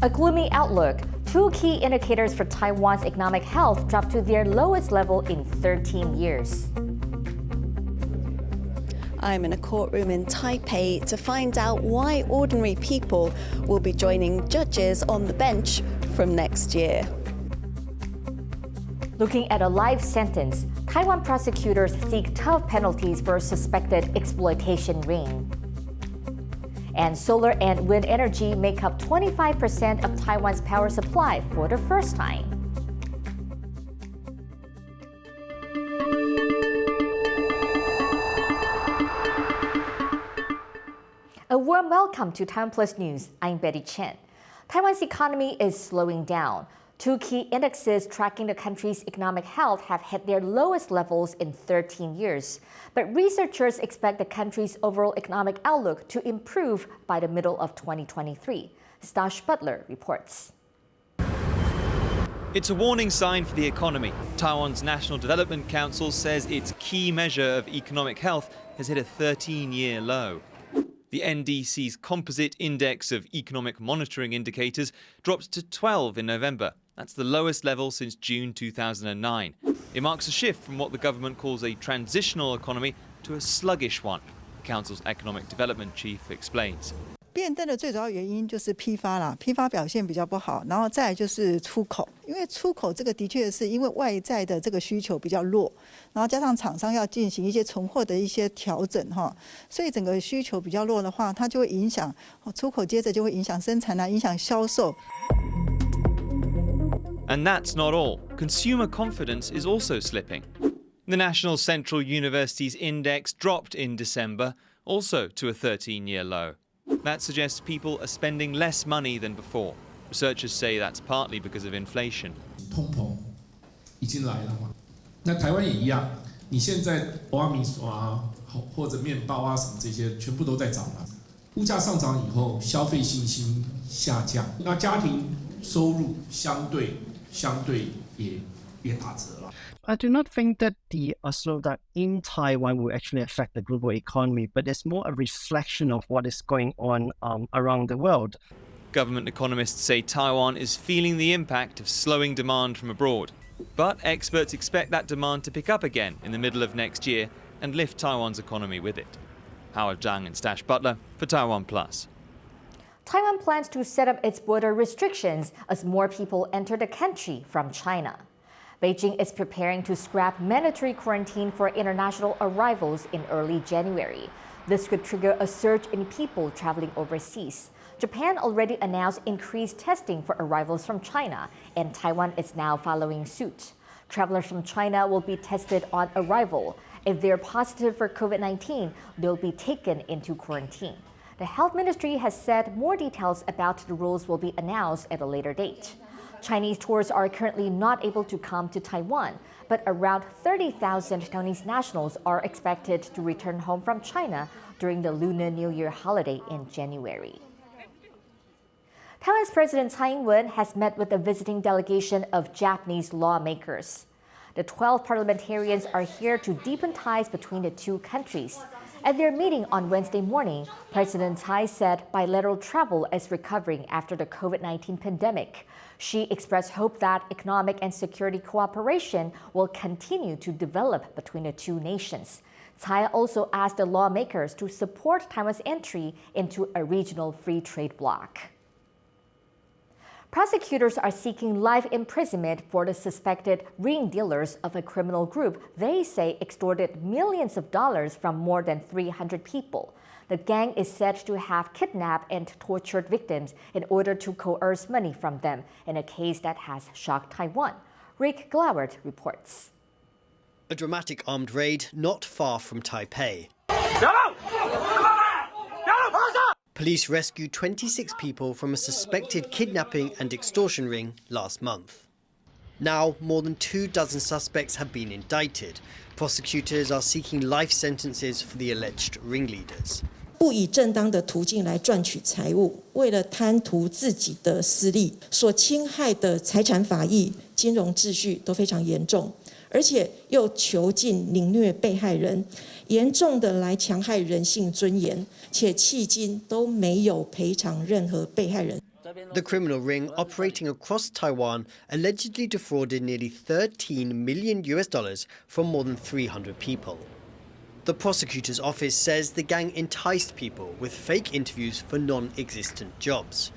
A gloomy outlook. Two key indicators for Taiwan's economic health dropped to their lowest level in 13 years. I'm in a courtroom in Taipei to find out why ordinary people will be joining judges on the bench from next year. Looking at a life sentence, Taiwan prosecutors seek tough penalties for a suspected exploitation ring. And solar and wind energy make up 25% of Taiwan's power supply for the first time. A warm welcome to TaiwanPlus News. I'm Betty Chen. Taiwan's economy is slowing down. Two key indexes tracking the country's economic health have hit their lowest levels in 13 years. But researchers expect the country's overall economic outlook to improve by the middle of 2023. Stash Butler reports. It's a warning sign for the economy. Taiwan's National Development Council says its key measure of economic health has hit a 13-year low. The NDC's Composite Index of Economic Monitoring Indicators dropped to 12 in November. That's the lowest level since June 2009. It marks a shift from what the government calls a transitional economy to a sluggish one, the Council's Economic Development Chief explains. 变灯的最主要原因就是批发啦，批发表现比较不好，然后再来就是出口，因为出口这个的确是因为外在的这个需求比较弱，然后加上厂商要进行一些存货的一些调整哈，所以整个需求比较弱的话，它就会影响出口，接着就会影响生产啊，影响销售。And that's not all. Consumer confidence is also slipping. The National Central University's index dropped in December, also to a 13-year low. That suggests people are spending less money than before. Researchers say that's partly because of inflation. 通膨已经来了嘛？那台湾也一样，你现在蚵仔米线啊，或者面包啊什么这些，全部都在涨了。物价上涨以后，消费信心下降，那家庭收入相对也打折了。 I do not think that the slowdown in Taiwan will actually affect the global economy, but it's more a reflection of what is going on around the world. Government economists say Taiwan is feeling the impact of slowing demand from abroad. But experts expect that demand to pick up again in the middle of next year and lift Taiwan's economy with it. Howard Zhang and Stash Butler for TaiwanPlus. Taiwan plans to set up its border restrictions as more people enter the country from China. Beijing is preparing to scrap mandatory quarantine for international arrivals in early January. This could trigger a surge in people traveling overseas. Japan already announced increased testing for arrivals from China, and Taiwan is now following suit. Travelers from China will be tested on arrival. If they're positive for COVID-19, they'll be taken into quarantine. The Health Ministry has said more details about the rules will be announced at a later date. Chinese tourists are currently not able to come to Taiwan, but around 30,000 Taiwanese nationals are expected to return home from China during the Lunar New Year holiday in January. Taiwan's President Tsai Ing-wen has met with a visiting delegation of Japanese lawmakers. The 12 parliamentarians are here to deepen ties between the two countries. At their meeting on Wednesday morning, President Tsai said bilateral travel is recovering after the COVID-19 pandemic. She expressed hope that economic and security cooperation will continue to develop between the two nations. Tsai also asked the lawmakers to support Taiwan's entry into a regional free trade bloc. Prosecutors are seeking life imprisonment for the suspected ring dealers of a criminal group they say extorted millions of dollars from more than 300 people. The gang is said to have kidnapped and tortured victims in order to coerce money from them in a case that has shocked Taiwan. Rick Glowert reports. A dramatic armed raid not far from Taipei. Police rescued 26 people from a suspected kidnapping and extortion ring last month. Now, more than 24 suspects have been indicted. Prosecutors are seeking life sentences for the alleged ringleaders. 不以正当的途径来赚取财物，为了贪图自己的私利，所侵害的财产法益、金融秩序都非常严重，而且又囚禁凌虐被害人，严重的来戕害人性尊严，且迄今都没有赔偿任何被害人。The criminal ring operating across Taiwan allegedly defrauded nearly $13 million from more than 300 people. The prosecutor's office says the gang enticed people with fake interviews for non-existent jobs.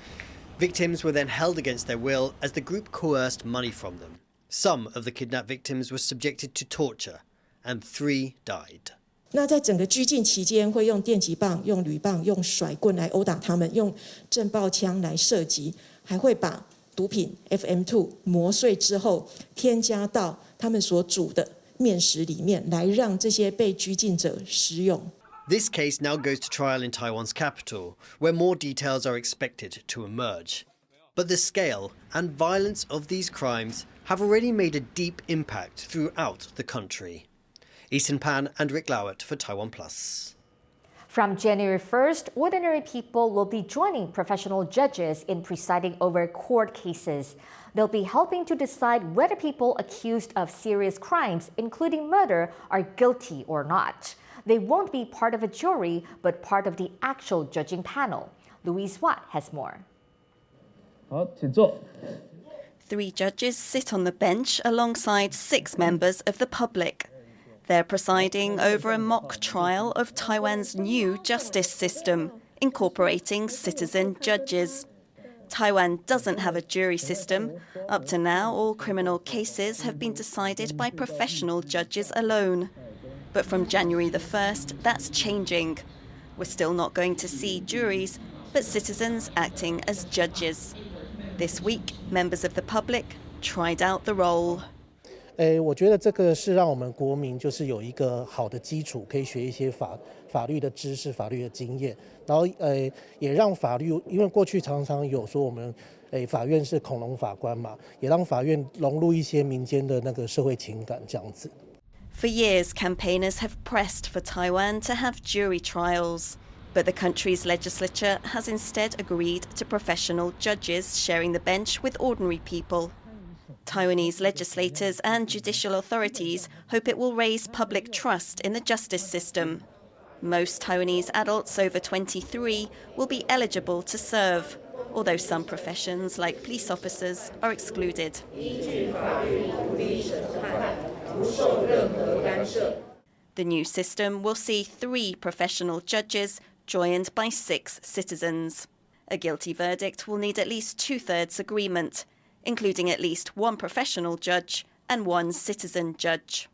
Victims were then held against their will as the group coerced money from them. Some of the kidnapped victims were subjected to torture, and 3 died. 那在整个拘禁期间，会用电击棒、用铝棒、用甩棍来殴打他们，用震爆枪来射击，还会把毒品 FM2 磨碎之后，添加到他们所煮的面食里面，来让这些被拘禁者食用。 This case now goes to trial in Taiwan's capital, where more details are expected to emerge. But the scale and violence of these crimes have already made a deep impact throughout the country. Ethan Pan and Rick Lowett for TaiwanPlus. From January 1st, ordinary people will be joining professional judges in presiding over court cases. They'll be helping to decide whether people accused of serious crimes, including murder, are guilty or not. They won't be part of a jury, but part of the actual judging panel. Louise Watt has more. 好，请坐。 3 judges sit on the bench alongside 6 members of the public. They're presiding over a mock trial of Taiwan's new justice system, incorporating citizen judges. Taiwan doesn't have a jury system. Up to now, all criminal cases have been decided by professional judges alone. But from January the 1st, that's changing. We're still not going to see juries, but citizens acting as judges. This week, members of the public tried out the role. 我觉得这个是让我们国民就是有一个好的基础，可以学一些法律的知识、法律的经验，然后也让法律，因为过去常常有说我们法院是恐龙法官嘛，也让法院融入一些民间的那个社会情感这样子。 For years, campaigners have pressed for Taiwan to have jury trials. But the country's legislature has instead agreed to professional judges sharing the bench with ordinary people. Taiwanese legislators and judicial authorities hope it will raise public trust in the justice system. Most Taiwanese adults over 23 will be eligible to serve, although some professions like police officers are excluded. The new system will see 3 professional judges joined by 6 citizens. A guilty verdict will need at least 2/3 agreement, including at least 1 professional judge and 1 citizen judge.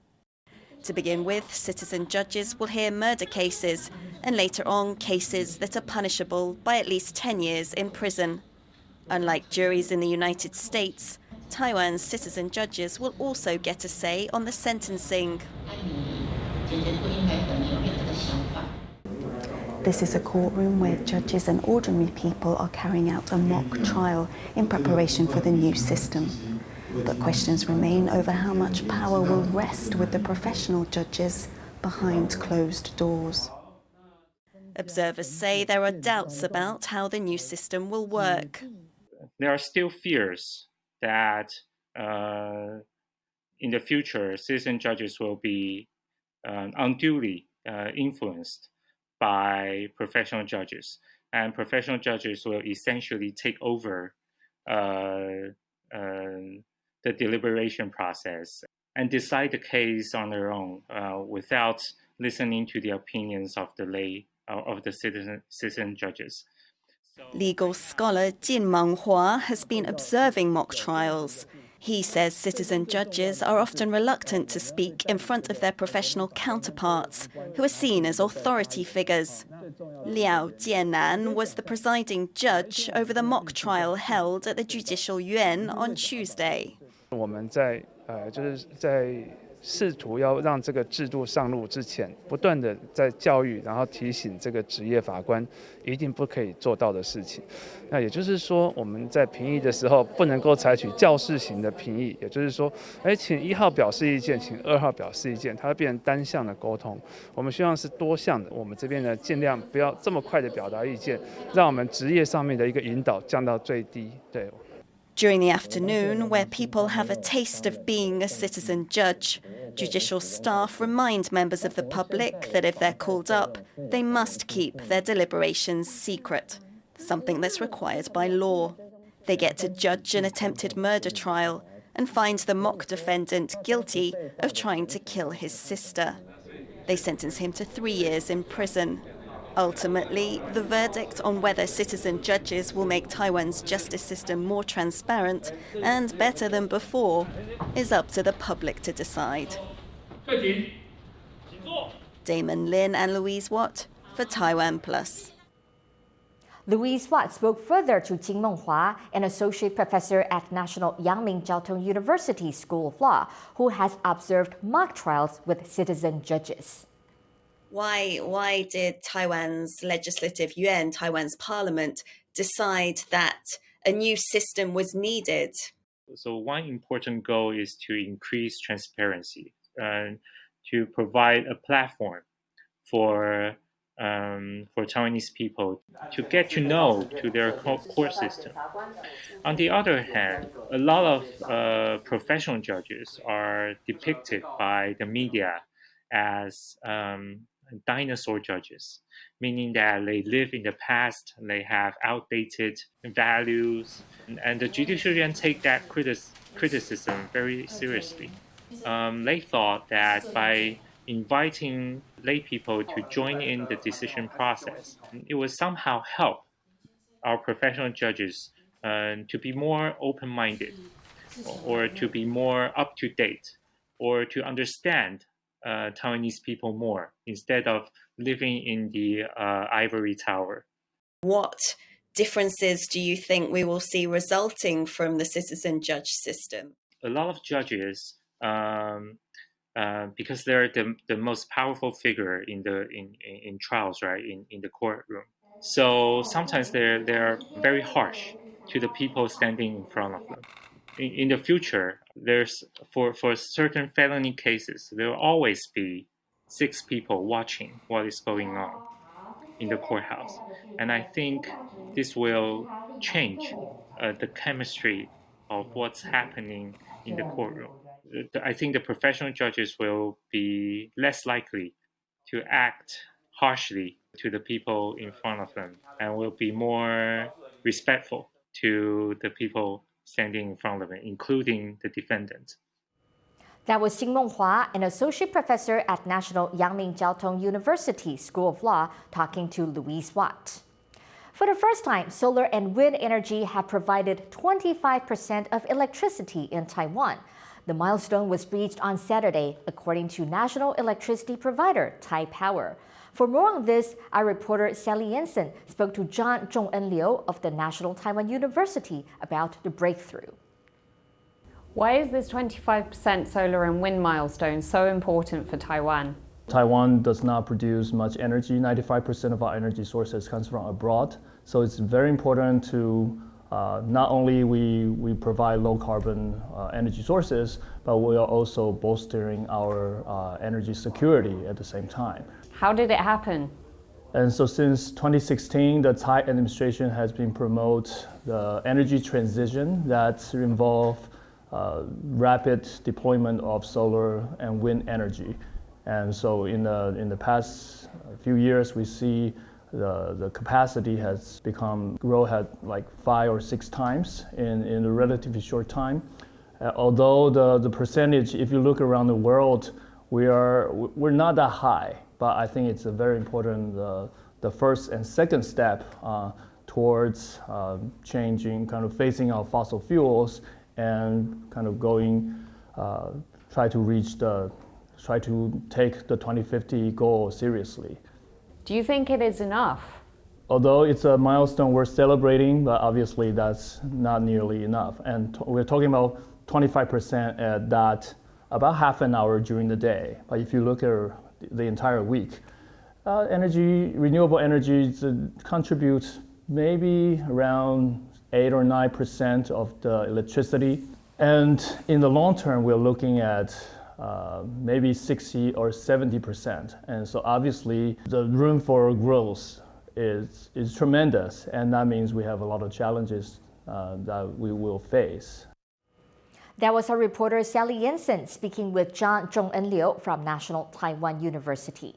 To begin with, citizen judges will hear murder cases and later on cases that are punishable by at least 10 years in prison. Unlike juries in the United States, Taiwan's citizen judges will also get a say on the sentencing. This is a courtroom where judges and ordinary people are carrying out a mock trial in preparation for the new system. But questions remain over how much power will rest with the professional judges behind closed doors. Observers say there are doubts about how the new system will work. There are still fears that in the future, citizen judges will be unduly influenced by professional judges, and professional judges will essentially take over the deliberation process and decide the case on their own without listening to the opinions of the citizen judges. Legal scholar Jin Manghua has been observing mock trials. He says citizen judges are often reluctant to speak in front of their professional counterparts, who are seen as authority figures. Liao Jianan was the presiding judge over the mock trial held at the Judicial Yuan on Tuesday. 我们就是在试图要让这个制度上路之前，不断的在教育，然后提醒这个职业法官一定不可以做到的事情。那也就是说，我们在评议的时候不能够采取教示型的评议，也就是说，请1号表示意见，请2号表示意见，它会变成单向的沟通。我们希望是多向的，我们这边呢尽量不要这么快的表达意见，让我们职业上面的一个引导降到最低。对。 During the afternoon, where people have a taste of being a citizen judge, judicial staff remind members of the public that if they're called up, they must keep their deliberations secret, something that's required by law. They get to judge an attempted murder trial and find the mock defendant guilty of trying to kill his sister. They sentence him to 3 years in prison. Ultimately, the verdict on whether citizen judges will make Taiwan's justice system more transparent and better than before is up to the public to decide. Damon Lin and Louise Watt for TaiwanPlus. Louise Watt spoke further to Jing Menghua, an associate professor at National Yangming Jiaotong University School of Law, who has observed mock trials with citizen judges. Why did Taiwan's legislative yuan, Taiwan's parliament, decide that a new system was needed? So one important goal is to increase transparency and to provide a platform for Taiwanese people to get to know to their court system. On the other hand, a lot of professional judges are depicted by the media as dinosaur judges, meaning that they live in the past, they have outdated values, and the judiciary take that criticism very seriously. They thought that by inviting lay people to join in the decision process, it would somehow help our professional judges to be more open-minded, or to be more up-to-date, or to understand Taiwanese people more instead of living in the ivory tower. What differences do you think we will see resulting from the citizen judge system? A lot of judges, because they're the most powerful figure in trials, right, in the courtroom. So sometimes they're very harsh to the people standing in front of them. In the future, there's for certain felony cases, there will always be 6 people watching what is going on in the courthouse, and I think this will change the chemistry of what's happening in the courtroom. I think the professional judges will be less likely to act harshly to the people in front of them, and will be more respectful to the people standing in front of them, including the defendant. That was Jing Menghua, an associate professor at National Yangming Jiaotong University School of Law, talking to Louise Watt. For the first time, solar and wind energy have provided 25% of electricity in Taiwan. The milestone was reached on Saturday, according to national electricity provider Taipower. For more on this, our reporter Sally Jensen spoke to John Zhongen Liu of the National Taiwan University about the breakthrough. Why is this 25% solar and wind milestone so important for Taiwan? Taiwan does not produce much energy. 95% of our energy sources comes from abroad. So it's very important to not only we provide low carbon energy sources, but we are also bolstering our energy security at the same time. How did it happen? And so since 2016, the Thai administration has been promoting the energy transition that involve rapid deployment of solar and wind energy. And so in the past few years, we see the capacity has grow at like 5 or 6 times in a relatively short time. Although the percentage, if you look around the world, we're not that high. But I think it's a very important the first and second step towards changing, kind of phasing out fossil fuels and kind of going try to take the 2050 goal seriously. Do you think it is enough? Although it's a milestone we're celebrating, but obviously that's not nearly enough. And we're talking about 25% at that, about half an hour during the day. But if you look at the entire week, renewable energy contributes maybe around 8 or 9% of the electricity. And in the long term, we're looking at maybe 60 or 70%. And so obviously the room for growth is tremendous. And that means we have a lot of challenges that we will face. That was our reporter Sally Jensen speaking with John Zhongen Liu from National Taiwan University.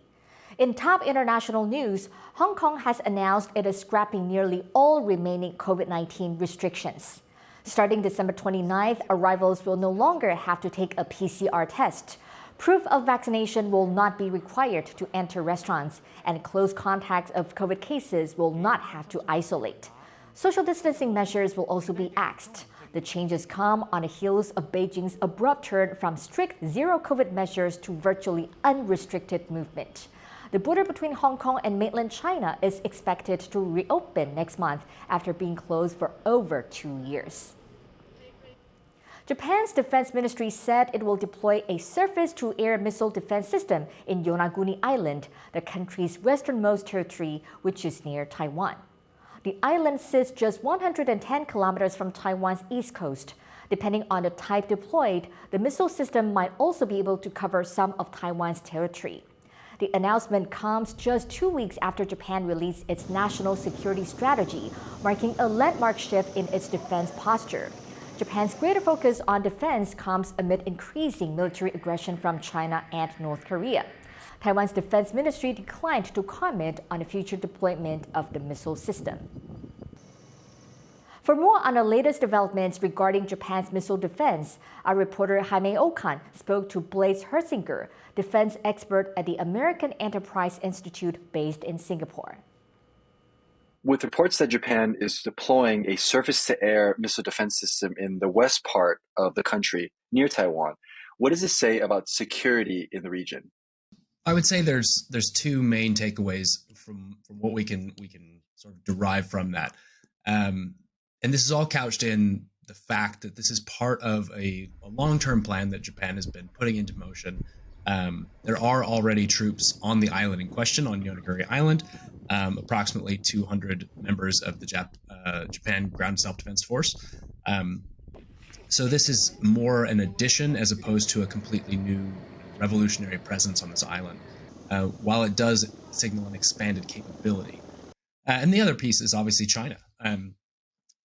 In top international news, Hong Kong has announced it is scrapping nearly all remaining COVID-19 restrictions. Starting December 29th, arrivals will no longer have to take a PCR test. Proof of vaccination will not be required to enter restaurants, and close contacts of COVID cases will not have to isolate. Social distancing measures will also be axed. The changes come on the heels of Beijing's abrupt turn from strict zero-COVID measures to virtually unrestricted movement. The border between Hong Kong and mainland China is expected to reopen next month after being closed for over 2 years. Japan's defense ministry said it will deploy a surface-to-air missile defense system in Yonaguni Island, the country's westernmost territory, which is near Taiwan. The island sits just 110 kilometers from Taiwan's east coast. Depending on the type deployed, the missile system might also be able to cover some of Taiwan's territory. The announcement comes just 2 weeks after Japan released its national security strategy, marking a landmark shift in its defense posture. Japan's greater focus on defense comes amid increasing military aggression from China and North Korea. Taiwan's defense ministry declined to comment on the future deployment of the missile system. For more on the latest developments regarding Japan's missile defense, our reporter Jaime Okan spoke to Blaise Herzinger, defense expert at the American Enterprise Institute based in Singapore. With reports that Japan is deploying a surface-to-air missile defense system in the west part of the country near Taiwan, what does this say about security in the region? I would say there's two main takeaways from what we can sort of derive from that. And this is all couched in the fact that this is part of a long-term plan that Japan has been putting into motion. There are already troops on the island in question, on Yonaguni Island, approximately 200 members of the Japan Ground Self-Defense Force. So this is more an addition as opposed to a completely new revolutionary presence on this island, while it does signal an expanded capability. And the other piece is obviously China.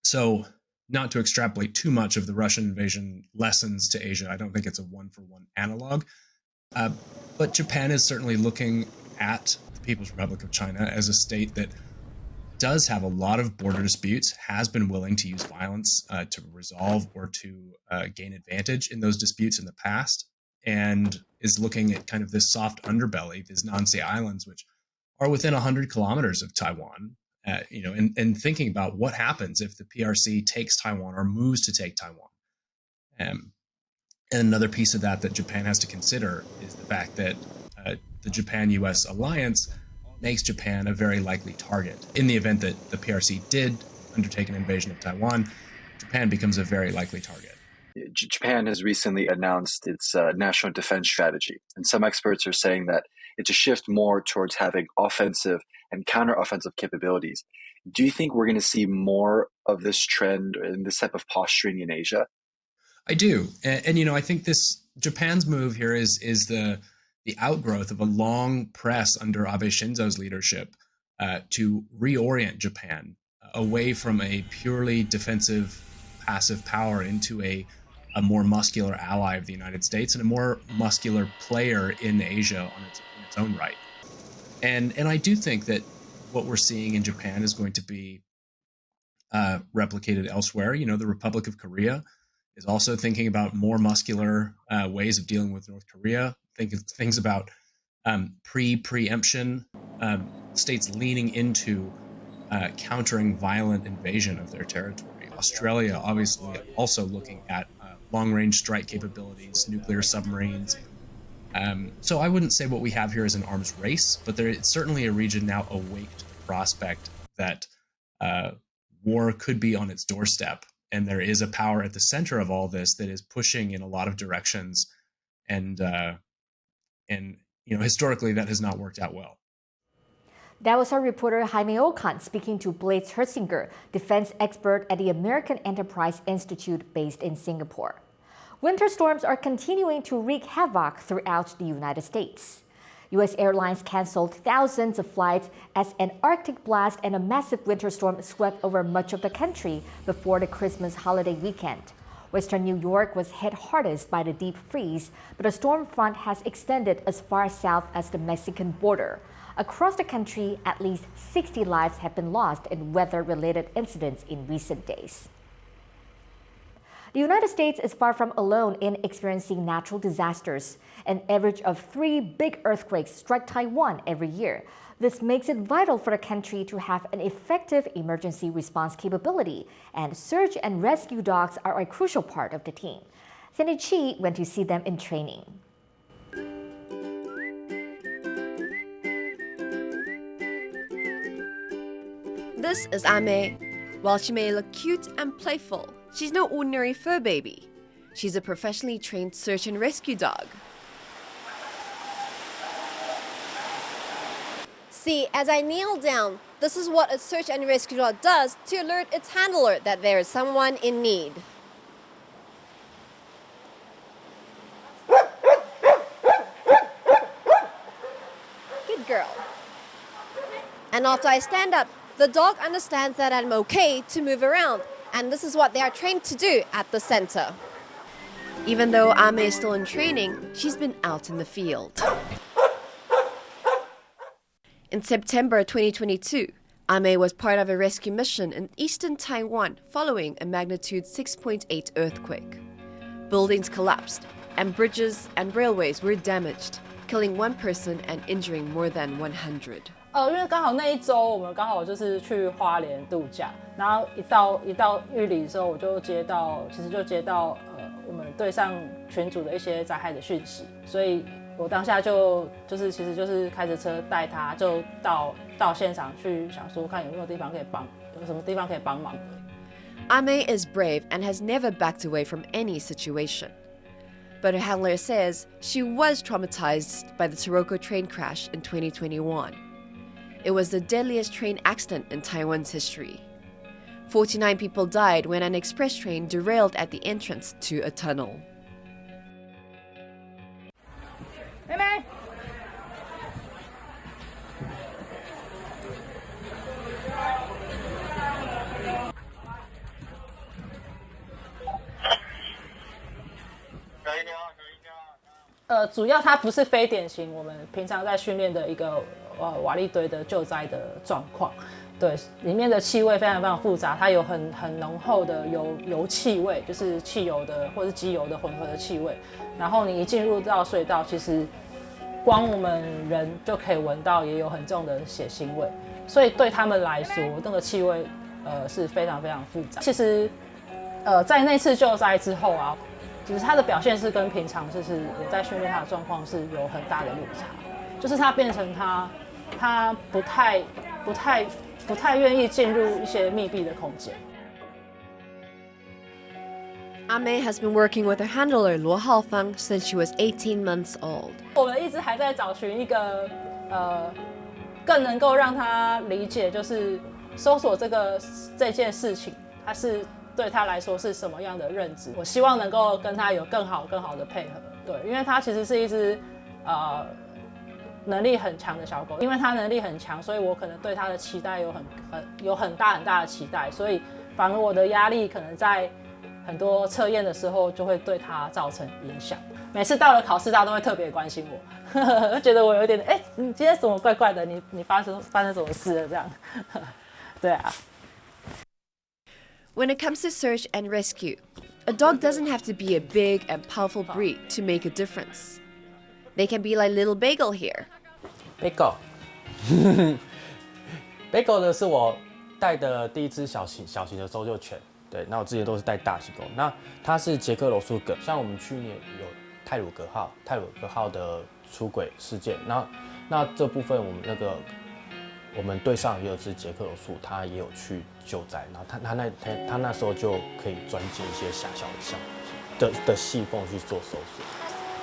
So not to extrapolate too much of the Russian invasion lessons to Asia, I don't think it's a one-for-one analog. But Japan is certainly looking at the People's Republic of China as a state that does have a lot of border disputes, has been willing to use violence to resolve or to gain advantage in those disputes in the past, and is looking at kind of this soft underbelly, these Nansei Islands, which are within 100 kilometers of Taiwan, and thinking about what happens if the PRC takes Taiwan or moves to take Taiwan. And another piece of that Japan has to consider is the fact that the Japan-US alliance makes Japan a very likely target. In the event that the PRC did undertake an invasion of Taiwan, Japan becomes a very likely target. Japan has recently announced its national defense strategy, and some experts are saying that it's a shift more towards having offensive and counter-offensive capabilities. Do you think we're going to see more of this trend and this type of posturing in Asia? I do, and I think Japan's move here is the outgrowth of a long press under Abe Shinzo's leadership to reorient Japan away from a purely defensive, passive power into a more muscular ally of the United States and a more muscular player in Asia in its own right. And I do think that what we're seeing in Japan is going to be replicated elsewhere. The Republic of Korea is also thinking about more muscular ways of dealing with North Korea, things about preemption, states leaning into countering violent invasion of their territory. Australia, obviously, also looking at long-range strike capabilities, nuclear submarines. So I wouldn't say what we have here is an arms race, but it's certainly a region now awake to the prospect that war could be on its doorstep. And there is a power at the center of all this that is pushing in a lot of directions. And historically, that has not worked out well. That was our reporter Jaime Okan speaking to Blaise Herzinger, defense expert at the American Enterprise Institute based in Singapore. Winter storms are continuing to wreak havoc throughout the United States. U.S. airlines canceled thousands of flights as an Arctic blast and a massive winter storm swept over much of the country before the Christmas holiday weekend. Western New York was hit hardest by the deep freeze, but a storm front has extended as far south as the Mexican border. Across the country, at least 60 lives have been lost in weather-related incidents in recent days. The United States is far from alone in experiencing natural disasters. An average of 3 big earthquakes strike Taiwan every year. This makes it vital for the country to have an effective emergency response capability, and search and rescue dogs are a crucial part of the team. Sandy Chi went to see them in training. This is Ame. While she may look cute and playful, she's no ordinary fur baby. She's a professionally trained search and rescue dog. See, as I kneel down, this is what a search and rescue dog does to alert its handler that there is someone in need. Good girl. And after I stand up, the dog understands that I'm okay to move around, and this is what they are trained to do at the center. Even though Ame is still in training, she's been out in the field. In September 2022, Ame was part of a rescue mission in eastern Taiwan following a magnitude 6.8 earthquake. Buildings collapsed, and bridges and railways were damaged, killing 1 person and injuring more than 100. 因为刚好那一周我们刚好就是去花莲度假，然后一到玉里的时候，我就接到我们队上群组的一些灾害的讯息，所以我当下就是其实就是开着车带他就到现场去想说看有没有地方可以有什么地方可以帮忙的。Ame is brave and has never backed away from any situation. But her handler says she was traumatized by the Taroko train crash in 2021. It was the deadliest train accident in Taiwan's history. 49 people died when an express train derailed at the entrance to a tunnel. 妹妹，主要它不是非典型我们平常在训练的一个瓦砾堆的救灾的状况。对，里面的气味非常非常复杂，它有很浓厚的油气味，就是汽油的或是机油的混合的气味。然后你一进入到隧道，其实光我们人就可以闻到也有很重的血腥味，所以对他们来说，那个气味是非常非常复杂。其实在那次救灾之后啊，其实他的表现是跟平常就是我在训练他的状况是有很大的落差，就是他变成他不太愿意进入一些密闭的空间。Ame has been working with her handler Luo Haofang since she was 18 months old. 我们一直还在找寻一个更能够让他理解，就是搜索这件事情，它是对他来说是什么样的认知。我希望能够跟他有更好的配合，对，因为他其实是一只能力很强的小狗，因为他能力很强，所以我可能对他的期待有很大的期待，所以反而我的压力可能在很多测验的时候就会对他造成影响。每次到了考试，大家都会特别关心我，觉得我有点你今天怎么怪怪的？你发生什么事了？这样，对啊。When it comes to search and rescue, a dog doesn't have to be a big and powerful breed to make a difference. They can be like little Bagel here. Bagel 呢是我带的第一只小型的搜救犬。对，那我之前都是带大型狗。那它是捷克罗素梗，像我们去年有太鲁格号的出轨事件，那这部分我们队上也有只捷克罗素，它也有去救灾，然后它那时候就可以钻进一些狭小的细缝去做搜索。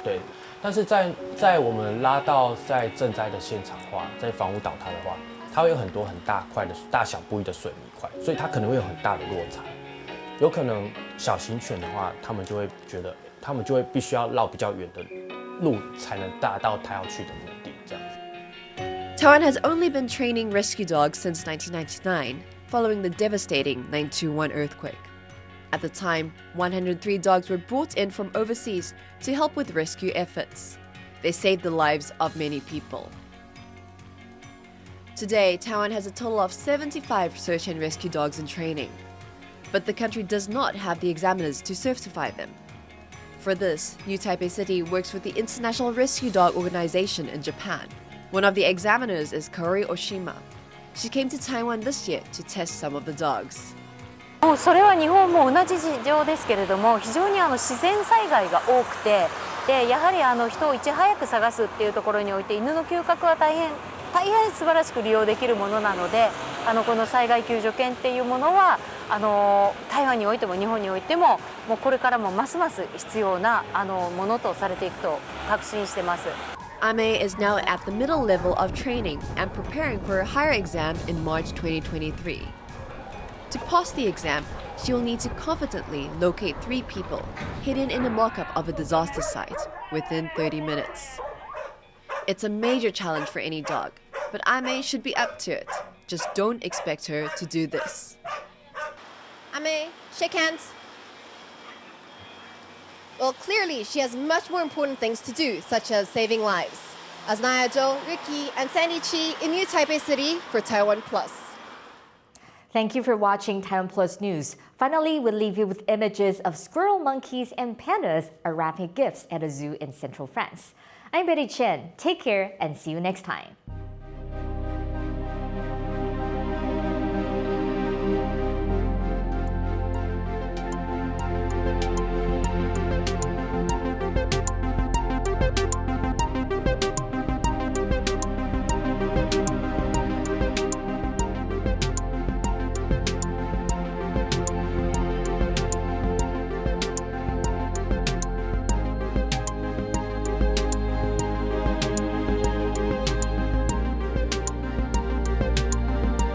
对，但是在我们拉到在赈灾的现场的话，在房屋倒塌的话，它会有很多很大块的大小不一的水泥块，所以它可能会有很大的落差。有可能小型犬的话，他们就会必须要绕比较远的路才能达到他要去的目的，这样子。Taiwan has only been training rescue dogs since 1999, following the devastating 921 earthquake. At the time, 103 dogs were brought in from overseas to help with rescue efforts. They saved the lives of many people. Today, Taiwan has a total of 75 search and rescue dogs in training. But the country does not have the examiners to certify them. For this, New Taipei City works with the International Rescue Dog Organization in Japan. One of the examiners is Kaori Oshima. She came to Taiwan this year to test some of the dogs. それは日本も同じ事情ですけれども、非常に自然災害が多くて、でやはり人をいち早く探すっていうところにおいて犬の嗅覚は大変素晴らしく利用できるものなので、この災害救助犬っていうものは台湾においても日本においても、もうこれからもますます必要なものとされていくと確信してます。Ame is now at the middle level of training and preparing for a higher exam in March 2023. To pass the exam, she will need to confidently locate 3 people hidden in a mock-up of a disaster site within 30 minutes. It's a major challenge for any dog, but Ame should be up to it. Just don't expect her to do this. Ame, shake hands. Well, clearly she has much more important things to do, such as saving lives. As Naya Zhou, Ricky, and Sandy Chi in New Taipei City for TaiwanPlus. Thank you for watching TaiwanPlus News. Finally, we'll leave you with images of squirrel monkeys and pandas wrapping gifts at a zoo in central France. I'm Betty Chen. Take care and see you next time.